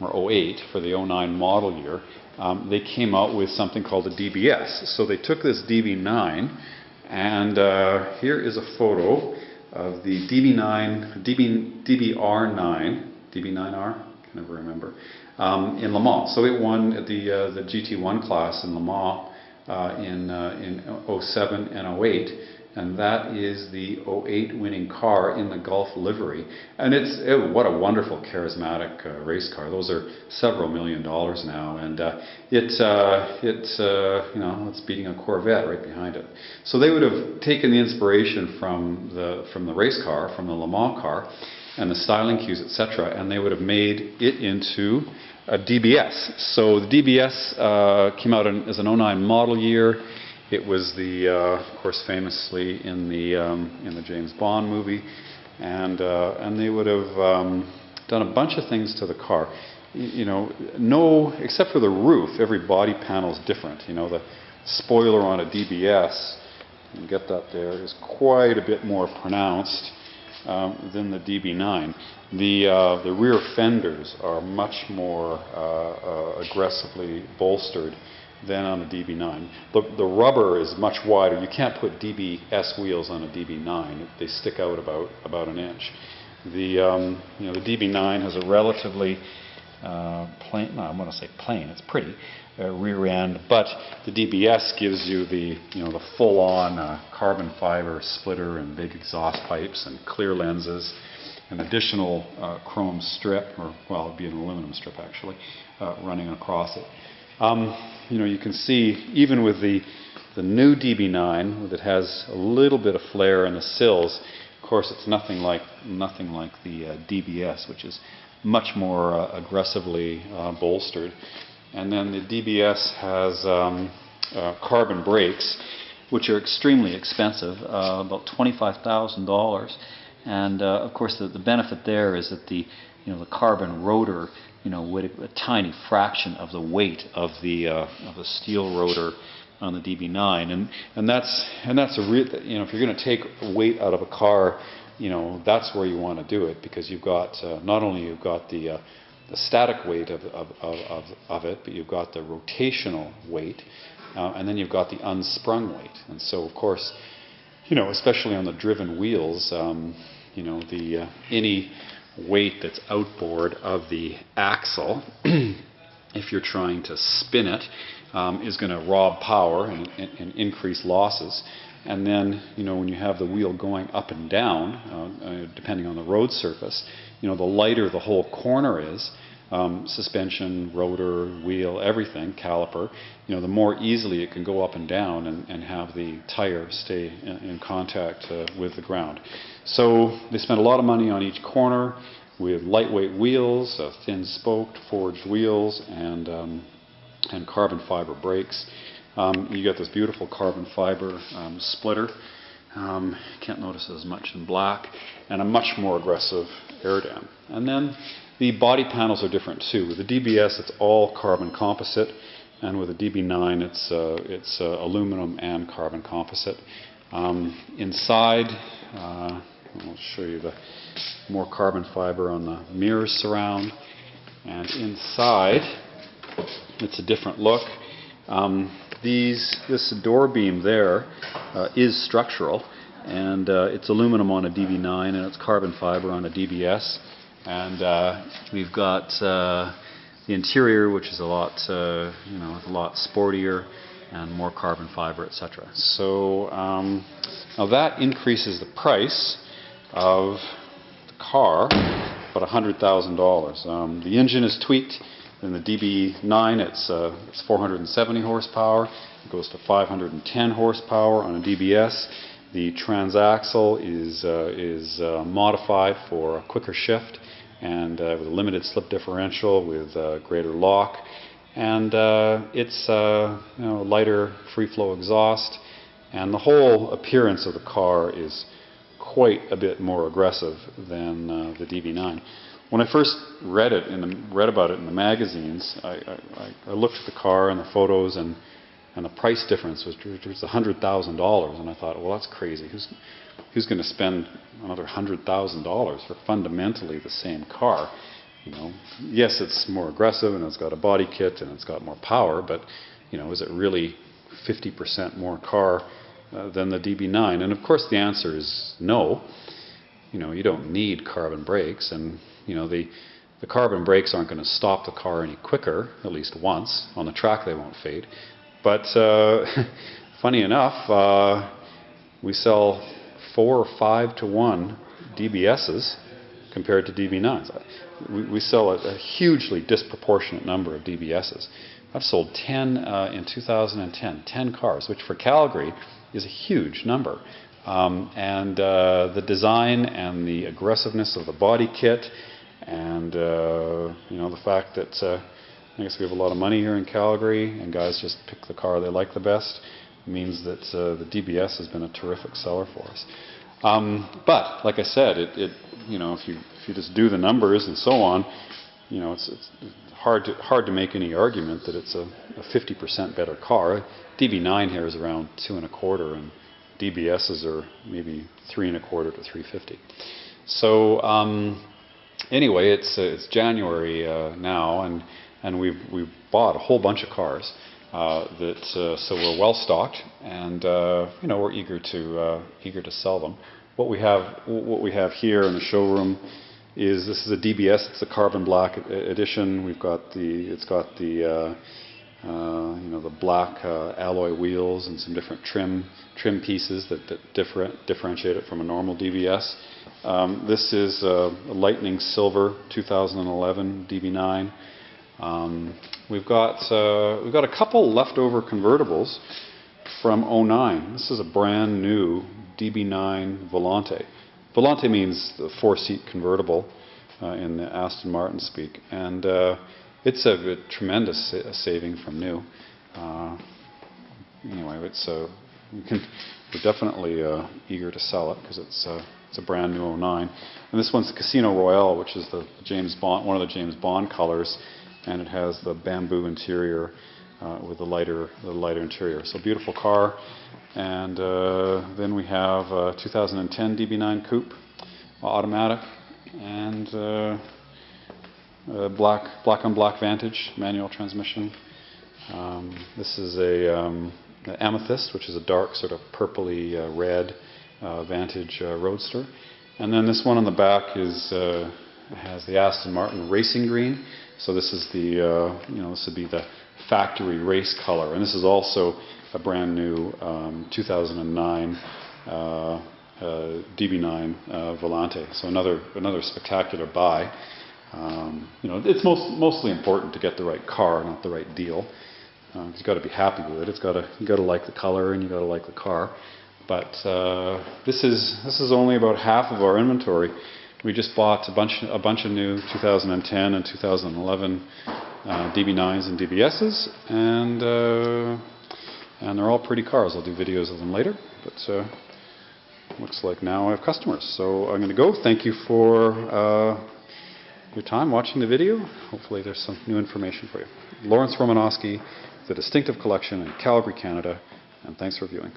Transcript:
or '08 for the '09 model year, they came out with something called a DBS. So they took this DB9, and here is a photo of the DB9R, can never remember, in Le Mans. So it won the GT1 class in Le Mans in '07 and '08. And that is the '08 winning car in the Gulf livery. And what a wonderful, charismatic race car. Those are several $1 million now, and it's beating a Corvette right behind it. So they would have taken the inspiration from the race car, from the Le Mans car, and the styling cues, etc., and they would have made it into a DBS. So the DBS came out as an '09 model year. It was of course, famously in the James Bond movie, and they would have done a bunch of things to the car. Except for the roof, every body panel is different. The spoiler on a DBS, you can get that there, is quite a bit more pronounced than the DB9. The rear fenders are much more aggressively bolstered than on the DB9. The rubber is much wider. You can't put DBS wheels on a DB9. They stick out about an inch. The DB9 has a relatively plain, no, I want to say plain, it's pretty, rear end, but the DBS gives you the full-on carbon fiber splitter and big exhaust pipes and clear lenses, an additional chrome strip, or well, it'd be an aluminum strip actually, running across it. You can see even with the new DB9 that has a little bit of flare in the sills. Of course, it's nothing like the DBS, which is much more aggressively bolstered. And then the DBS has carbon brakes, which are extremely expensive, about $25,000. And of course, the benefit there is that the carbon rotor, with a tiny fraction of the weight of the steel rotor on the DB9, and that's a real, if you're going to take weight out of a car, that's where you want to do it, because you've got not only you've got the static weight of it, but you've got the rotational weight, and then you've got the unsprung weight. And so, of course, especially on the driven wheels, any weight that's outboard of the axle, if you're trying to spin it, is going to rob power and increase losses. And then, when you have the wheel going up and down, depending on the road surface, the lighter the whole corner is, suspension, rotor, wheel, everything, caliper, the more easily it can go up and down and have the tire stay in contact with the ground. So they spent a lot of money on each corner with lightweight wheels, thin spoked forged wheels, and carbon fiber brakes. You get this beautiful carbon fiber splitter. Can't notice as much in black, and a much more aggressive air dam. And then the body panels are different too. With the DBS, it's all carbon composite, and with the DB9, it's aluminum and carbon composite. Inside, I'll show you the more carbon fiber on the mirror surround, and inside, it's a different look. This door beam there is structural, and it's aluminum on a DB9 and it's carbon fiber on a DBS. And we've got the interior, which is a lot sportier and more carbon fiber, etc. So now that increases the price of the car about $100,000. The engine is tweaked. In the DB9, it's 470 horsepower. It goes to 510 horsepower on a DBS. The transaxle is modified for a quicker shift, and with a limited slip differential with greater lock. And it's lighter free flow exhaust, and the whole appearance of the car is quite a bit more aggressive than the DB9. When I first read about it in the magazines, I looked at the car and the photos, and the price difference was $100,000, and I thought, well, that's crazy. Who's going to spend another $100,000 for fundamentally the same car? Yes, it's more aggressive and it's got a body kit and it's got more power, but is it really 50% more car than the DB9? And of course the answer is no. You don't need carbon brakes, and the carbon brakes aren't going to stop the car any quicker, at least once. On the track they won't fade. But funny enough, we sell 4 or 5 to 1 DBSs compared to DB9s. We sell a hugely disproportionate number of DBSs. I've sold 10 in 2010, 10 cars, which for Calgary is a huge number. And the design and the aggressiveness of the body kit, and the fact that I guess we have a lot of money here in Calgary, and guys just pick the car they like the best, means that the DBS has been a terrific seller for us. But like I said, if you just do the numbers and so on, it's hard to make any argument that it's a 50% better car. DB9 here is around 2.25, and DBSs are maybe 3.25 to 350. So anyway, it's January now, and we've bought a whole bunch of cars so we're well stocked, and we're eager to sell them. What we have here in the showroom is this is a DBS. It's a carbon black edition. It's got the black alloy wheels and some different trim pieces that differentiate it from a normal DBS. This is a lightning silver 2011 DB9. We've got a couple leftover convertibles from '09. This is a brand new Db9 Volante. Volante means the 4-seat convertible in the Aston Martin speak, and it's a tremendous saving from new. Anyway, we're definitely eager to sell it because it's a brand new '09. And this one's the Casino Royale, which is the one of the James Bond colors, and it has the bamboo interior with the lighter interior. So beautiful car. And then we have 2010 Db9 Coupe automatic, and black on black Vantage manual transmission. This is a Amethyst, which is a dark sort of purpley red Vantage Roadster. And then this one on the back has the Aston Martin Racing Green. So this is this would be the factory race color, and this is also a brand new 2009 Db9 Volante. So another spectacular buy. It's mostly important to get the right car, not the right deal. You've got to be happy with it. You got to like the color, and you got to like the car. But this is only about half of our inventory. We just bought a bunch of new 2010 and 2011 DB9s and DBSs, and they're all pretty cars. I'll do videos of them later, but looks like now I have customers. So I'm going to go. Thank you for your time watching the video. Hopefully there's some new information for you. Lawrence Romanowski, The Distinctive Collection in Calgary, Canada, and thanks for viewing.